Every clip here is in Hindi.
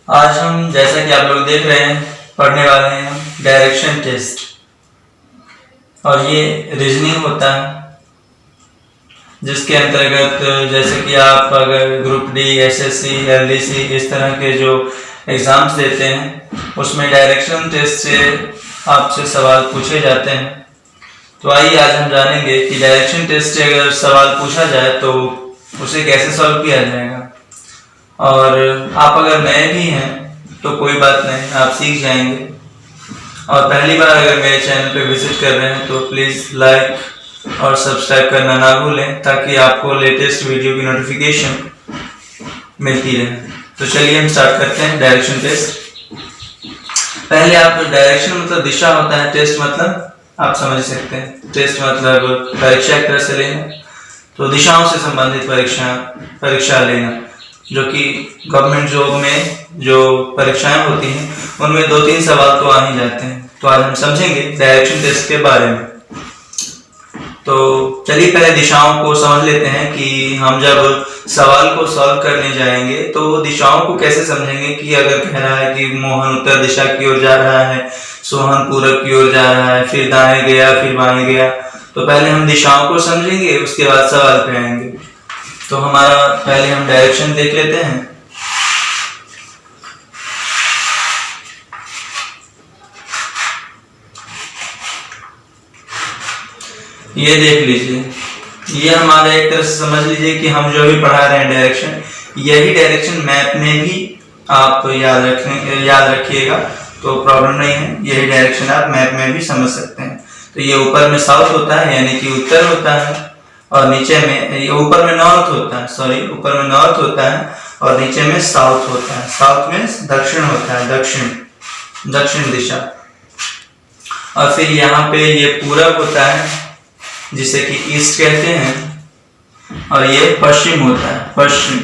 आज हम जैसा कि आप लोग देख रहे हैं पढ़ने वाले हैं हम डायरेक्शन टेस्ट। और ये रीजनिंग होता है जिसके अंतर्गत जैसे कि आप अगर ग्रुप डी, एसएससी, एलडीसी इस तरह के जो एग्ज़ाम्स देते हैं उसमें डायरेक्शन टेस्ट से आपसे सवाल पूछे जाते हैं। तो आइए आज हम जानेंगे कि डायरेक्शन टेस्ट से अगर सवाल पूछा जाए तो उसे कैसे सॉल्व किया जाएगा। और आप अगर नए भी हैं तो कोई बात नहीं, आप सीख जाएंगे। और पहली बार अगर मेरे चैनल पे विजिट कर रहे हैं तो प्लीज़ लाइक और सब्सक्राइब करना ना भूलें ताकि आपको लेटेस्ट वीडियो की नोटिफिकेशन मिलती रहे। तो चलिए हम स्टार्ट करते हैं डायरेक्शन टेस्ट। पहले आप डायरेक्शन मतलब दिशा होता है, टेस्ट मतलब आप समझ सकते हैं, टेस्ट मतलब परीक्षा एक तरह से लेना, तो दिशाओं से संबंधित परीक्षा लेना, जो कि गवर्नमेंट जॉब में जो परीक्षाएं होती हैं उनमें 2-3 सवाल तो आ ही जाते हैं। तो आज हम समझेंगे डायरेक्शन टेस्ट के बारे में। तो चलिए पहले दिशाओं को समझ लेते हैं कि हम जब सवाल को सॉल्व करने जाएंगे तो दिशाओं को कैसे समझेंगे। कि अगर कह रहा है कि मोहन उत्तर दिशा की ओर जा रहा है, सोहन पूरब की ओर जा रहा है, फिर दाएं गया फिर बाएं गया, तो पहले हम दिशाओं को समझेंगे उसके बाद सवाल पे आएंगे। तो हमारा पहले हम डायरेक्शन देख लेते हैं। ये देख लीजिए, ये हमारा एक तरह से समझ लीजिए कि हम जो भी पढ़ा रहे हैं डायरेक्शन, यही डायरेक्शन मैप में भी आप याद रखिएगा तो प्रॉब्लम नहीं है। यही डायरेक्शन आप मैप में भी समझ सकते हैं। तो ये ऊपर में साउथ होता है यानी कि उत्तर होता है, और नीचे में ये ऊपर में नॉर्थ होता है, ऊपर में नॉर्थ होता है और नीचे में साउथ होता है। साउथ में दक्षिण होता है, दक्षिण दिशा। और फिर यहाँ पे ये पूरब होता है जिसे कि ईस्ट कहते हैं, और ये पश्चिम होता है, पश्चिम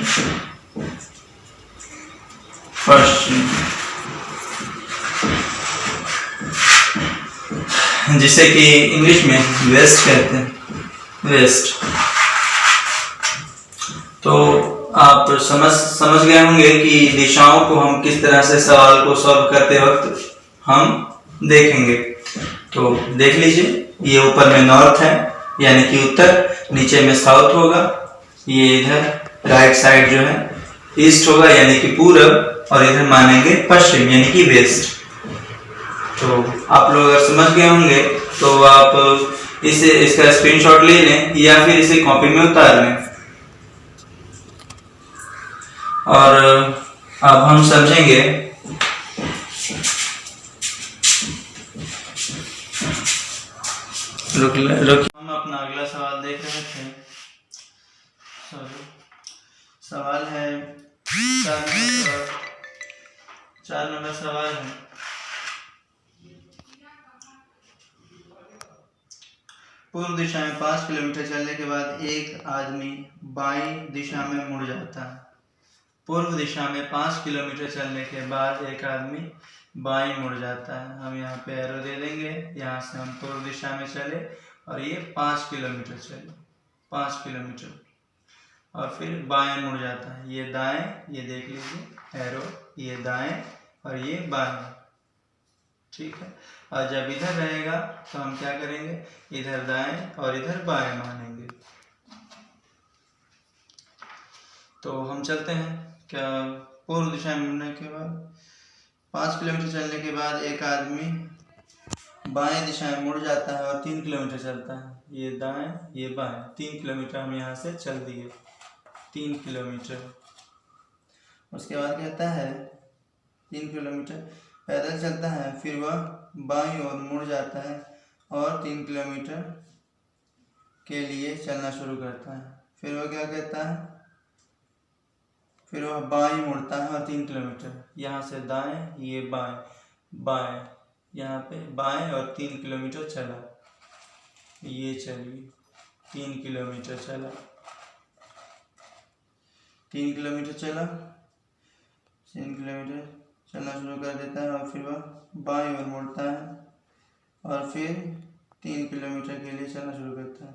जिसे कि इंग्लिश में वेस्ट कहते हैं, वेस्ट। तो आप समझ गए होंगे कि दिशाओं को हम किस तरह से सवाल को सॉल्व करते वक्त हम देखेंगे। तो देख लीजिए, ये ऊपर में नॉर्थ है यानी कि उत्तर, नीचे में साउथ होगा, ये इधर राइट साइड जो है ईस्ट होगा यानी कि पूरब, और इधर मानेंगे पश्चिम यानी कि वेस्ट। तो आप लोग अगर समझ गए होंगे तो आप इसका स्क्रीनशॉट ले लें या फिर इसे कॉपी में उतार लें। और अब हम समझेंगे हम अपना अगला सवाल देख रहे थे। सवाल है 4 नंबर सवाल है। पूर्व दिशा में 5 किलोमीटर चलने के बाद एक आदमी बाईं दिशा में मुड़ जाता है। पूर्व दिशा में 5 किलोमीटर चलने के बाद एक आदमी बाईं मुड़ जाता है। हम यहाँ पे एरो दे देंगे, यहाँ से हम पूर्व दिशा में चले और ये 5 किलोमीटर चले, 5 किलोमीटर, और फिर बाएं मुड़ जाता है। ये दाएं, ये देख लीजिए एरो, ये दाएं और ये बाएं, ठीक है। और जब इधर रहेगा तो हम क्या करेंगे, इधर दाएं और इधर बाएं मानेंगे। तो हम चलते हैं। क्या पूर्व दिशा में मुड़ने के बाद 5 किलोमीटर चलने के बाद एक आदमी बाएं दिशा में मुड़ जाता है और 3 किलोमीटर चलता है। ये दाएं ये बाएं, 3 किलोमीटर हम यहाँ से चल दिए, 3 किलोमीटर। उसके बाद कहता है 3 किलोमीटर पैदल चलता है, फिर वह बाईं ओर मुड़ जाता है और 3 किलोमीटर के लिए चलना शुरू करता है। फिर वह क्या कहता है, फिर वह बाईं मुड़ता है और 3 किलोमीटर, यहाँ से दाएं ये बाएं, बाएं यहाँ पे बाएं और 3 किलोमीटर चला। ये चलिए 3 किलोमीटर चला, 3 किलोमीटर चला, 3 किलोमीटर चलना शुरू कर देता है और फिर वह बाईं ओर मुड़ता है और फिर 3 किलोमीटर के लिए चलना शुरू करता है।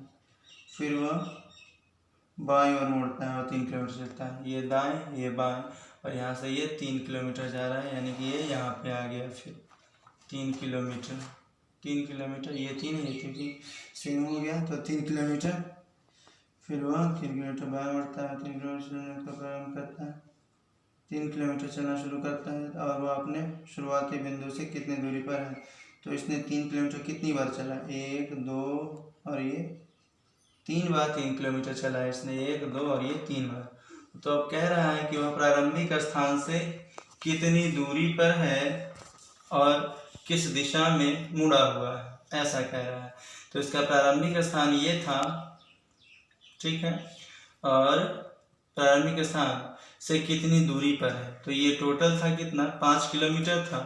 फिर वह बाईं ओर मुड़ता है और 3 किलोमीटर चलता है। ये दाएं ये बाएं, और यहाँ से ये 3 किलोमीटर जा रहा है, यानी कि ये यहाँ पे आ गया। फिर 3 किलोमीटर, 3 किलोमीटर, ये 3 है क्योंकि सेम हो गया, तो 3 किलोमीटर। फिर वह 3 किलोमीटर बाहर बढ़ता है, 3 किलोमीटर चलने का प्रारंभ करता है, 3 किलोमीटर चलना शुरू करता है, और वह अपने शुरुआती बिंदु से कितनी दूरी पर है। तो इसने 3 किलोमीटर कितनी बार चला, 1 2 और ये 3 बार 3 किलोमीटर चला है इसने, 1 2 और ये 3 बार। तो अब कह रहा है कि वह प्रारंभिक स्थान से कितनी दूरी पर है और किस दिशा में मुड़ा हुआ है, ऐसा कह रहा है। तो इसका प्रारंभिक स्थान ये था, ठीक है, और प्रारंभिक स्थान से कितनी दूरी पर है। तो ये टोटल था कितना, 5 किलोमीटर था,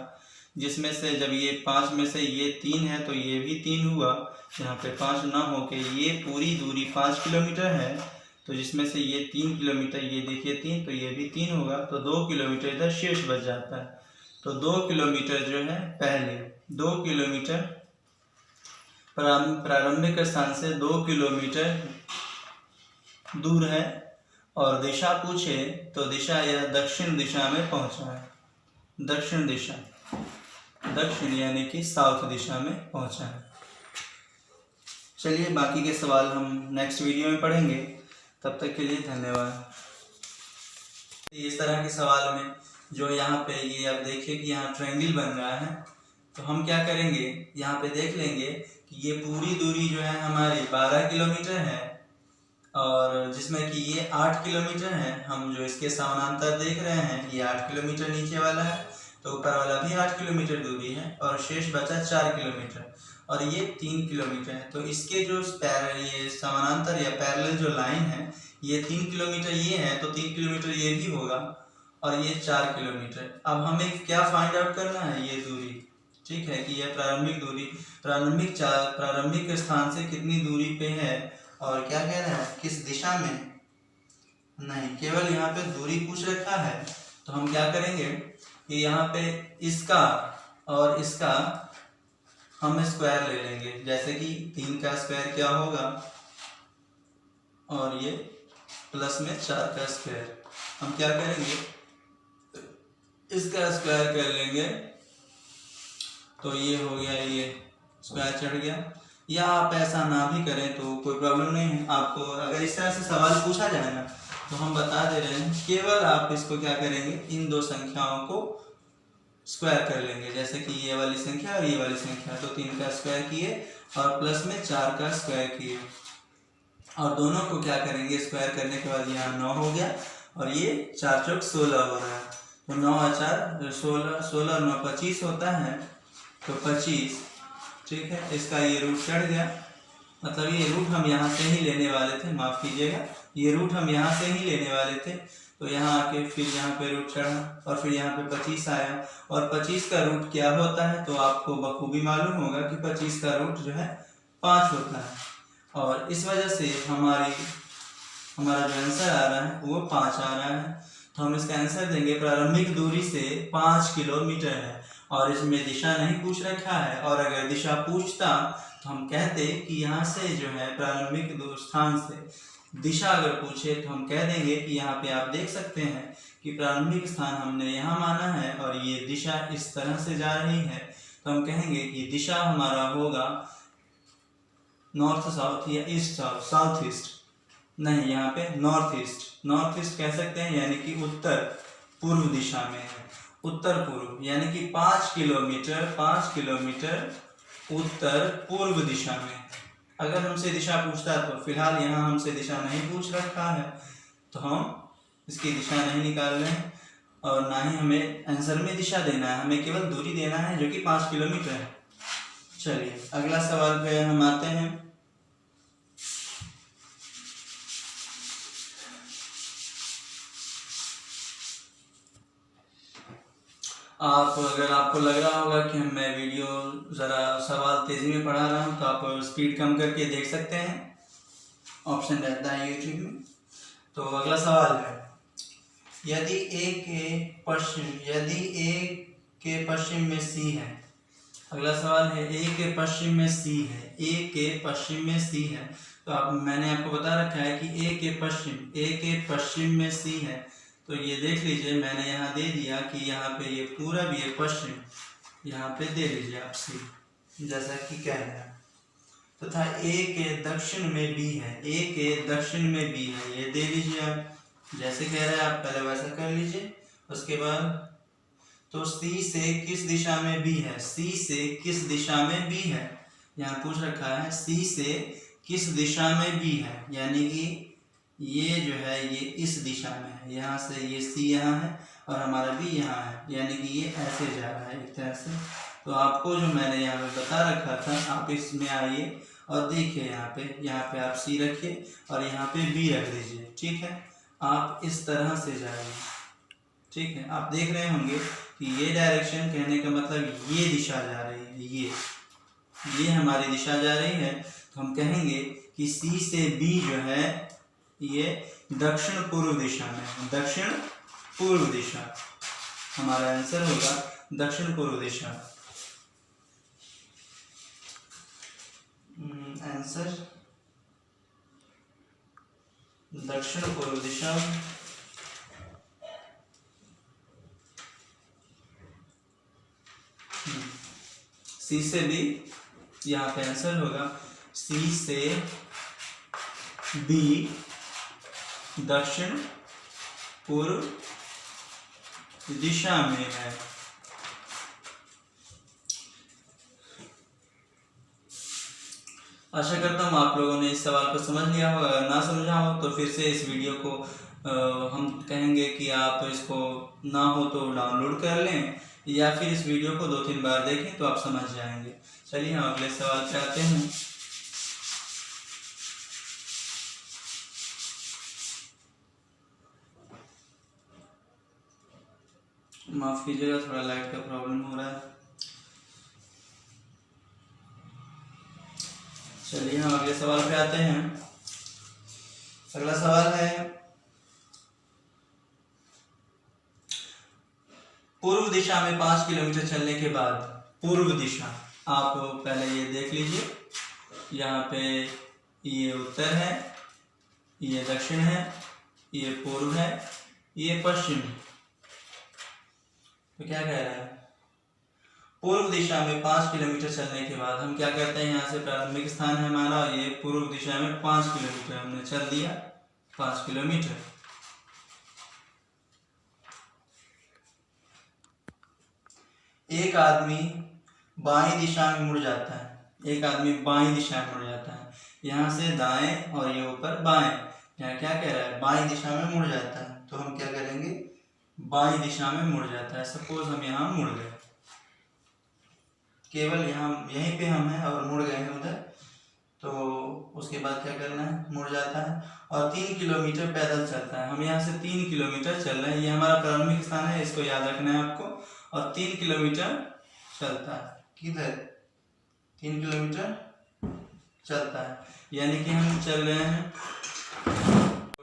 जिसमें से जब ये 5 में से ये 3 है तो ये भी 3 हुआ, यहाँ पे 5 ना होके ये पूरी दूरी 5 किलोमीटर है, तो जिसमें से ये 3 किलोमीटर, ये देखिए 3, तो ये भी 3 होगा, तो 2 किलोमीटर इधर शेष बच जाता है। तो 2 किलोमीटर जो है पहले 2 किलोमीटर प्रारंभिक स्थान से 2 किलोमीटर दूर है, और दिशा पूछे तो दिशा यह दक्षिण दिशा में पहुंचा है, दक्षिण दिशा, दक्षिण यानी कि साउथ दिशा में पहुंचा है। चलिए बाकी के सवाल हम नेक्स्ट वीडियो में पढ़ेंगे, तब तक के लिए धन्यवाद। इस तरह के सवाल में जो यहाँ पे ये आप देखिए कि यहाँ ट्रायंगल बन रहा है, तो हम क्या करेंगे, यहाँ पे देख लेंगे कि ये पूरी दूरी जो है हमारी 12 किलोमीटर है, और जिसमें कि ये 8 किलोमीटर है। हम जो इसके समानांतर देख रहे हैं ये 8 किलोमीटर नीचे वाला है, तो ऊपर वाला भी 8 किलोमीटर दूरी है, और शेष बचा 4 किलोमीटर, और ये 3 किलोमीटर है। तो इसके जो ये समानांतर या पैरेलल जो लाइन है, ये 3 किलोमीटर ये है, तो 3 किलोमीटर ये भी होगा, और ये 4 किलोमीटर। अब हमें क्या फाइंड आउट करना है, ये दूरी, ठीक है, कि यह प्रारंभिक दूरी, प्रारंभिक स्थान से कितनी दूरी पे है, और क्या कह रहा है, किस दिशा में, नहीं, केवल यहाँ पे दूरी पूछ रखा है। तो हम क्या करेंगे कि यहाँ पे इसका और इसका हम स्क्वायर ले लेंगे, जैसे कि 3 का स्क्वायर क्या होगा, और ये प्लस में 4 का स्क्वायर, हम क्या करेंगे, इसका स्क्वायर कर लेंगे, तो ये हो गया, ये स्क्वायर चढ़ गया। या आप ऐसा ना भी करें तो कोई प्रॉब्लम नहीं है। आपको अगर इस तरह से सवाल पूछा जाए ना, तो हम बता दे रहे हैं, केवल आप इसको क्या करेंगे, इन 2 संख्याओं को स्क्वायर कर लेंगे, जैसे कि ये वाली संख्या और ये वाली संख्या, तो 3 का स्क्वायर किए और प्लस में 4 का स्क्वायर किए, और दोनों को क्या करेंगे, स्क्वायर करने के बाद यहाँ 9 हो गया, और ये 4 चौक 16 हो रहा है, तो 9 और 4 16, 16 और 9 25 होता है, तो 25, ठीक है। इसका ये रूट चढ़ गया, मतलब ये रूट हम यहाँ से ही लेने वाले थे, माफ़ कीजिएगा, ये रूट हम यहाँ से ही लेने वाले थे, तो यहाँ आके फिर यहाँ पे रूट चढ़ा, और फिर यहाँ पे 25 आया, और 25 का रूट क्या होता है, तो आपको बखूबी मालूम होगा कि 25 का रूट जो है 5 होता है, और इस वजह से हमारा जो आंसर आ रहा है वो 5 आ रहा है। तो हम इसका आंसर देंगे, प्रारंभिक दूरी से 5 किलोमीटर है, और इसमें दिशा नहीं पूछ रखा है, और अगर दिशा पूछता तो हम कहते कि यहाँ से जो है प्रारंभिक स्थान से दिशा अगर पूछे तो हम कह देंगे कि यहाँ पे आप देख सकते हैं कि प्रारंभिक स्थान हमने यहाँ माना है, और ये दिशा इस तरह से जा रही है, तो हम कहेंगे कि दिशा हमारा होगा नॉर्थ साउथ या ईस्ट साउथ, साउथ ईस्ट नहीं, यहाँ पे नॉर्थ ईस्ट, नॉर्थ ईस्ट कह सकते हैं, यानी कि उत्तर पूर्व दिशा में है, उत्तर पूर्व, यानी कि 5 किलोमीटर उत्तर पूर्व दिशा में। अगर हमसे दिशा पूछता है, तो फिलहाल यहाँ हमसे दिशा नहीं पूछ रखा है, तो हम इसकी दिशा नहीं निकाल रहे हैं, और ना ही हमें आंसर में दिशा देना है, हमें केवल दूरी देना है जो कि 5 किलोमीटर है। चलिए अगला सवाल पे हम आते हैं। अगर आपको लग रहा होगा कि मैं वीडियो ज़रा सवाल तेज़ी में पढ़ा रहा हूँ, तो आप स्पीड कम करके देख सकते हैं, ऑप्शन रहता है यूट्यूब में। तो अगला सवाल है, यदि ए के पश्चिम में सी है। अगला सवाल है, ए के पश्चिम में सी है, ए के पश्चिम में सी है। तो मैंने आपको बता रखा है कि ए के पश्चिम में सी है, तो ये देख लीजिए, मैंने यहाँ दे दिया कि यहाँ पे ये पूरब, ये पश्चिम, यहाँ पे दे लीजिए आप सी, जैसा कि कह रहे हैं। तथा ए के दक्षिण में बी है, ए के दक्षिण में बी है, ये दे लीजिए आप, जैसे कह रहे हैं आप पहले वैसा कर लीजिए। उसके बाद तो सी से किस दिशा में बी है, सी से किस दिशा में बी है, यहाँ पूछ रखा है सी से किस दिशा में बी है, यानी कि ये जो है ये इस दिशा में है, यहाँ से ये सी यहाँ है और हमारा बी यहाँ है, यानी कि ये ऐसे जा रहा है एक तरह से। तो आपको जो मैंने यहाँ पे बता रखा था, आप इसमें आइए और देखिए, यहाँ पे आप सी रखिए और यहाँ पे बी रख दीजिए, ठीक है। आप इस तरह से जाइए, ठीक है। आप देख रहे होंगे कि ये डायरेक्शन, कहने का मतलब ये दिशा जा रही है, ये हमारी दिशा जा रही है। तो हम कहेंगे कि सी से बी जो है ये दक्षिण पूर्व दिशा में है, दक्षिण पूर्व दिशा, हमारा आंसर होगा दक्षिण पूर्व दिशा। आंसर दक्षिण पूर्व दिशा। सी से बी, यहाँ पे आंसर होगा सी से बी दक्षिण पूर्व दिशा में है। आशा करता हूँ आप लोगों ने इस सवाल को समझ लिया होगा। अगर ना समझा हो तो फिर से इस वीडियो को हम कहेंगे कि आप इसको ना हो तो डाउनलोड कर लें, या फिर इस वीडियो को 2-3 बार देखें तो आप समझ जाएंगे। चलिए हम अगले सवाल पे आते हैं। माफ कीजिएगा, थोड़ा लाइट का प्रॉब्लम हो रहा है। चलिए हम अगले सवाल पे आते हैं। अगला सवाल है, पूर्व दिशा में 5 किलोमीटर चलने के बाद, पूर्व दिशा, आप पहले ये देख लीजिए, यहाँ पे ये उत्तर है, ये दक्षिण है, ये पूर्व है, ये पश्चिम। तो क्या कह रहा है, पूर्व दिशा में 5 किलोमीटर चलने के बाद हम क्या करते हैं, यहाँ से प्रारंभिक स्थान है हमारा, ये पूर्व दिशा में 5 किलोमीटर हमने चल दिया, 5 किलोमीटर। एक आदमी बाईं दिशा में मुड़ जाता है, एक आदमी बाईं दिशा में मुड़ जाता है, यहाँ से दाएं और ये ऊपर बाएं। यहाँ क्या कह रहा है, बाईं दिशा में मुड़ जाता है। तो हम क्या करेंगे, बाईं दिशा में मुड़ जाता है। सपोज हम यहाँ मुड़ गए, केवल यहाँ यहीं पे हम हैं और मुड़ गए हैं उधर, तो उसके बाद क्या करना है, मुड़ जाता है और 3 किलोमीटर पैदल चलता है। हम यहाँ से 3 किलोमीटर चल रहे हैं, ये हमारा प्रारंभिक स्थान है, इसको याद रखना है आपको। और 3 किलोमीटर चलता है, किधर, 3 किलोमीटर चलता है, यानी कि हम चल रहे हैं।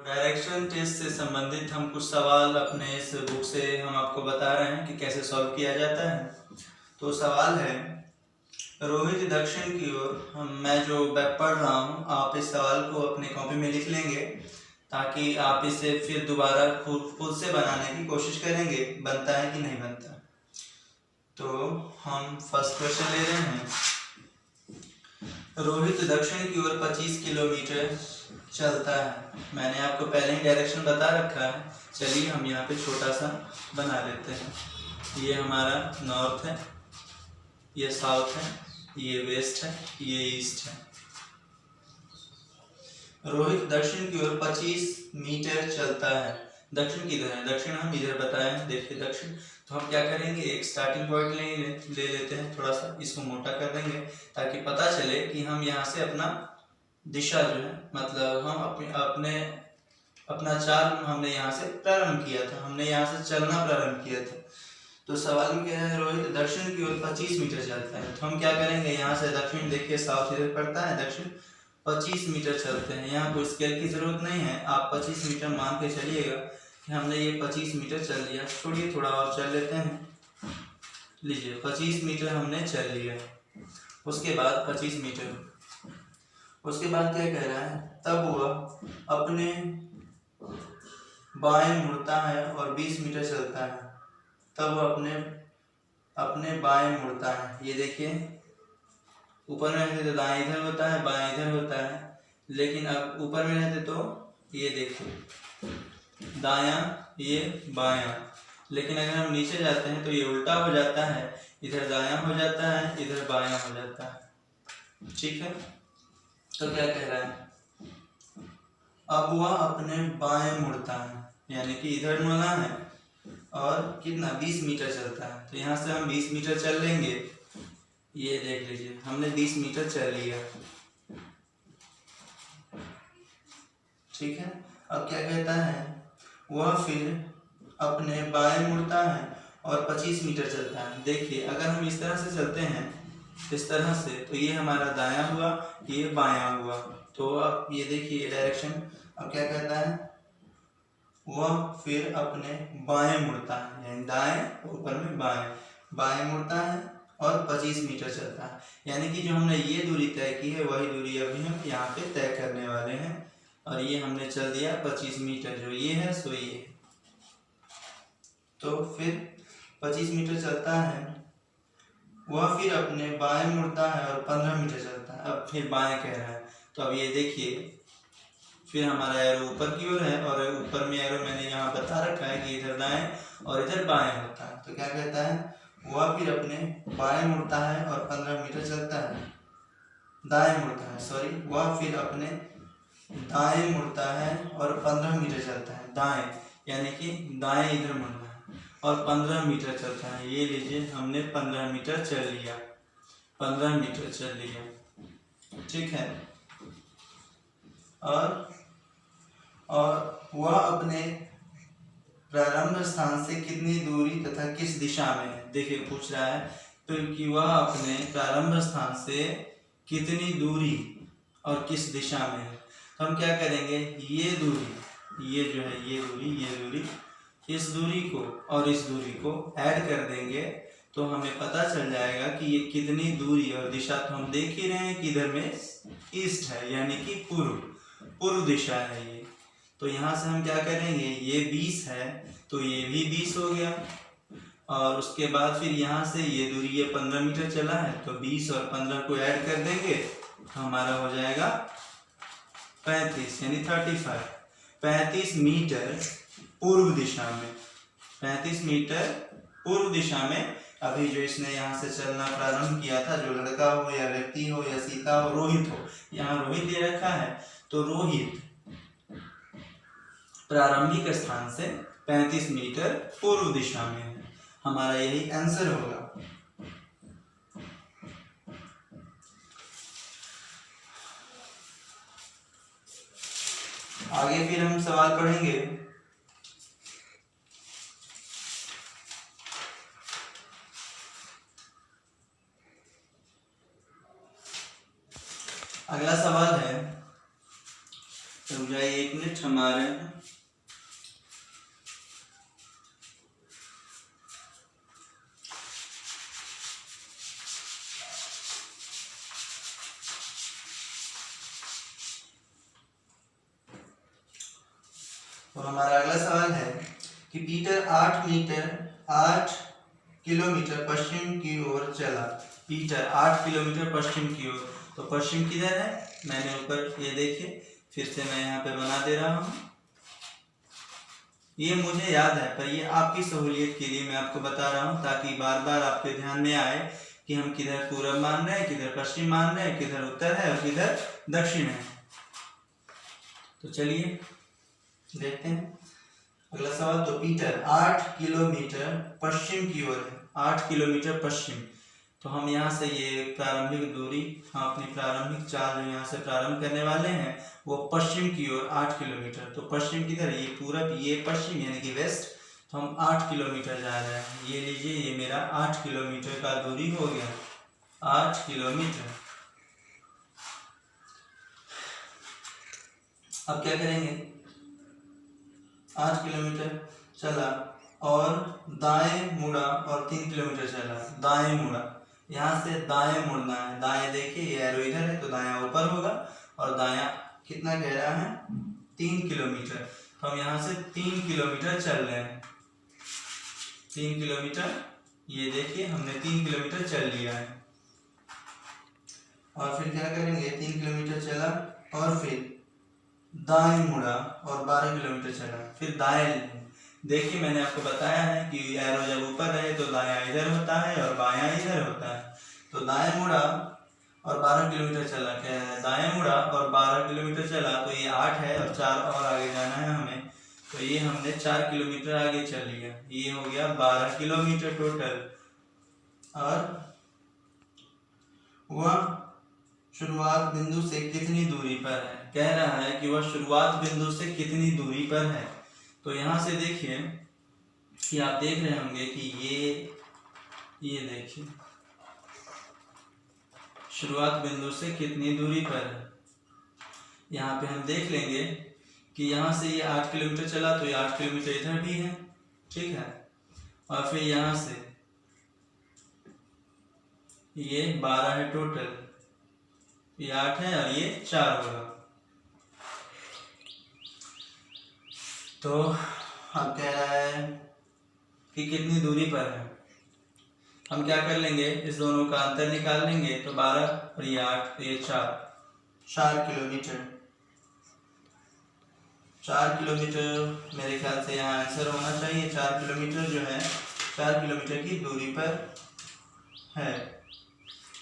डायरेक्शन टेस्ट से संबंधित हम कुछ सवाल अपने इस बुक से हम आपको बता रहे हैं कि कैसे सॉल्व किया जाता है। तो सवाल है, रोहित दक्षिण की ओर, मैं जो पढ़ रहा हूँ, आप इस सवाल को अपने कॉपी में लिख लेंगे ताकि आप इसे फिर दोबारा खुद से बनाने की कोशिश करेंगे, बनता है कि नहीं बनता। तो हम फर्स्ट क्वेश्चन ले रहे हैं, रोहित दक्षिण की ओर 25 किलोमीटर चलता है। मैंने आपको पहले ही डायरेक्शन बता रखा है, चलिए हम यहाँ पे छोटा सा बना लेते हैं। ये हमारा नॉर्थ है, ये साउथ है, ये वेस्ट है, ये ईस्ट है। रोहित दक्षिण की ओर 25 मीटर चलता है। दक्षिण किधर है, दक्षिण हम इधर बताए हैं, देखिए दक्षिण। तो हम क्या करेंगे, एक स्टार्टिंग पॉइंट ले लेते हैं, थोड़ा सा इसको मोटा कर देंगे ताकि पता चले कि हम यहाँ से अपना दिशा जो है, मतलब हम अपना चाल हमने यहाँ से प्रारंभ किया था, हमने यहाँ से चलना प्रारंभ किया था। तो सवाल में क्या है, रोहित दक्षिण की ओर 25 मीटर चलता है। तो हम क्या करेंगे, यहाँ से दक्षिण, देखिए साउथ इधर पड़ता है, दक्षिण 25 मीटर चलते हैं। यहाँ कोई स्केल की जरूरत नहीं है, आप 25 मीटर मान के चलिएगा कि हमने ये 25 मीटर चल लिया। छोड़िए, थोड़ा और चल लेते हैं, लीजिए 25 मीटर हमने चल लिया। उसके बाद 25 मीटर, उसके बाद क्या कह रहा है, तब वह अपने बाएं मुड़ता है और 20 मीटर चलता है, तब वो अपने बाएं मुड़ता है। ये देखिए, ऊपर में रहते तो दाएं इधर होता है, बाएं इधर होता है, लेकिन अब ऊपर में रहते तो ये देखिए दायां ये बायां, लेकिन अगर हम नीचे जाते हैं तो ये उल्टा हो जाता है, इधर दायां हो जाता है, इधर बायां हो जाता है। ठीक है, तो क्या कह रहा है, अब वह अपने बाएं मुड़ता है, यानी कि इधर मुड़ना है और कितना 20 मीटर चलता है, तो यहाँ से हम 20 मीटर चल लेंगे। ये देख लीजिए हमने 20 मीटर चल लिया। ठीक है, अब क्या कहता है, वह फिर अपने बाएं मुड़ता है और 25 मीटर चलता है। देखिए अगर हम इस तरह से चलते हैं, इस तरह से, तो ये हमारा दायां हुआ, ये बायां हुआ। तो अब ये देखिए डायरेक्शन। अब क्या कहता है, वह फिर अपने बाएं मुड़ता है, यानी दाएं ऊपर में बाएं मुड़ता है और 25 मीटर चलता है। यानी कि जो हमने ये दूरी तय की है वही दूरी अभी हम यहाँ पे तय करने वाले हैं, और ये हमने चल दिया 25 मीटर, जो ये है सो ये। तो फिर 25 मीटर चलता है, वह फिर अपने बाएं मुड़ता है और 15 मीटर चलता है। अब फिर बाएं कह रहा है, तो अब ये देखिए फिर हमारा एरो ऊपर की ओर है, और ऊपर में एरो मैंने यहाँ बता रखा है कि इधर दाएं और इधर बाएं होता है। तो क्या कहता है, वह फिर अपने बाएं मुड़ता है और 15 मीटर चलता है, दाएं मुड़ता है, सॉरी, वह फिर अपने दाएं मुड़ता है और 15 मीटर चलता है, दाएं यानी कि दाएं इधर मुड़ना है, और 15 मीटर चलता है। ये लीजिए हमने 15 मीटर चल लिया, 15 मीटर चल लिया। ठीक है, और वह अपने प्रारंभ स्थान से कितनी दूरी तथा किस दिशा में है। देखिए पूछ रहा है तो कि वह अपने प्रारंभ स्थान से कितनी दूरी और किस दिशा में है। तो हम क्या करेंगे, ये दूरी, ये जो है ये दूरी, इस दूरी को और इस दूरी को ऐड कर देंगे तो हमें पता चल जाएगा कि ये कितनी दूरी, और दिशा तो हम देख ही रहे हैं कि इधर में ईस्ट है, यानी कि पूर्व दिशा है ये। तो यहाँ से हम क्या करेंगे, ये 20 है तो ये भी 20 हो गया, और उसके बाद फिर यहाँ से ये दूरी, ये 15 मीटर चला है, तो 20 और 15 को ऐड कर देंगे तो हमारा हो जाएगा 35, यानी 35 मीटर पूर्व दिशा में, 35 मीटर पूर्व दिशा में। अभी जो इसने यहाँ से चलना प्रारंभ किया था, जो लड़का हो या व्यक्ति हो या सीता हो, रोहित हो, यहाँ रोहित दे रखा है, तो रोहित प्रारंभिक स्थान से 35 मीटर पूर्व दिशा में है। हमारा यही आंसर होगा। आगे फिर हम सवाल पढ़ेंगे। अगला सवाल है, समझाइए, 1 मिनट हमारे तो हमारा अगला सवाल है कि पीटर 8 किलोमीटर पश्चिम की ओर चला। पीटर 8 किलोमीटर पश्चिम की ओर, तो पश्चिम किधर है, मैंने ऊपर ये देखिए, फिर से मैं यहाँ पे बना दे रहा हूँ। ये मुझे याद है, पर ये आपकी सहूलियत के लिए मैं आपको बता रहा हूँ, ताकि बार बार आपके ध्यान में आए कि हम किधर पूर्व मान रहे हैं, किधर पश्चिम मान रहे हैं, किधर उत्तर है और किधर दक्षिण है। तो चलिए देखते हैं अगला सवाल। तो पीटर 8 किलोमीटर पश्चिम की ओर है, 8 किलोमीटर पश्चिम, तो हम यहाँ से ये प्रारंभिक दूरी, हम अपनी प्रारंभिक चाल जो यहाँ से प्रारंभ करने वाले हैं वो पश्चिम की ओर 8 किलोमीटर। तो पश्चिम किधर है, ये पूरब, ये पश्चिम यानी कि वेस्ट, तो हम 8 किलोमीटर जा रहे हैं। ये लीजिए, ये मेरा 8 किलोमीटर का दूरी हो गया, 8 किलोमीटर। अब क्या करेंगे, 8 किलोमीटर चला और दाएं मुड़ा और 3 किलोमीटर चला, दाएं मुड़ा, यहाँ से दाएं मुड़ना है, दाएं देखिए ये एरो इधर है तो दायां ऊपर होगा, और दायां कितना कह रहा है 3 किलोमीटर। तो हम यहाँ से 3 किलोमीटर चल रहे हैं। 3 किलोमीटर, ये देखिए हमने 3 किलोमीटर चल लिया है। और फिर क्या करेंगे, 3 किलोमीटर चला और फिर दाएं मुड़ा और 12 किलोमीटर चला, फिर दाएं। देखिए मैंने आपको बताया है कि एरो जब ऊपर रहे तो दायां इधर होता है और बायां इधर होता है। तो दाएं मुड़ा और 12 किलोमीटर चला, क्या है, दाएं मुड़ा और 12 किलोमीटर चला, तो ये 8 है और 4 और आगे जाना है हमें। तो ये हमने 4 किलोमीटर आगे चल लिया, ये हो गया 12 किलोमीटर टोटल। और वह शुरुआत बिंदु से कितनी दूरी पर है, कह रहा है कि वह शुरुआत बिंदु से कितनी दूरी पर है। तो यहाँ से देखिए कि आप देख रहे होंगे कि ये देखिए शुरुआत बिंदु से कितनी दूरी पर है। यहाँ पे हम देख लेंगे कि यहाँ से ये 8 किलोमीटर चला, तो ये 8 किलोमीटर इधर भी है, ठीक है। और फिर यहाँ से ये 12 है टोटल, ये 8 है और ये 4 होगा। तो अब कह रहा है कि कितनी दूरी पर है। हम क्या कर लेंगे, इस दोनों का अंतर निकाल लेंगे, तो 12 और ये 8, तो ये 4 किलोमीटर। 4 किलोमीटर मेरे ख्याल से यहाँ आंसर होना चाहिए। 4 किलोमीटर जो है 4 किलोमीटर की दूरी पर है।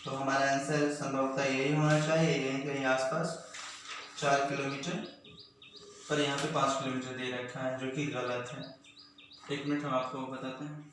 तो हमारा आंसर संभवतः यही होना चाहिए, यहीं कहीं आसपास 4 किलोमीटर। पर यहाँ पे 5 किलोमीटर दे रखा है जो कि गलत है। 1 मिनट हम आपको बताते हैं।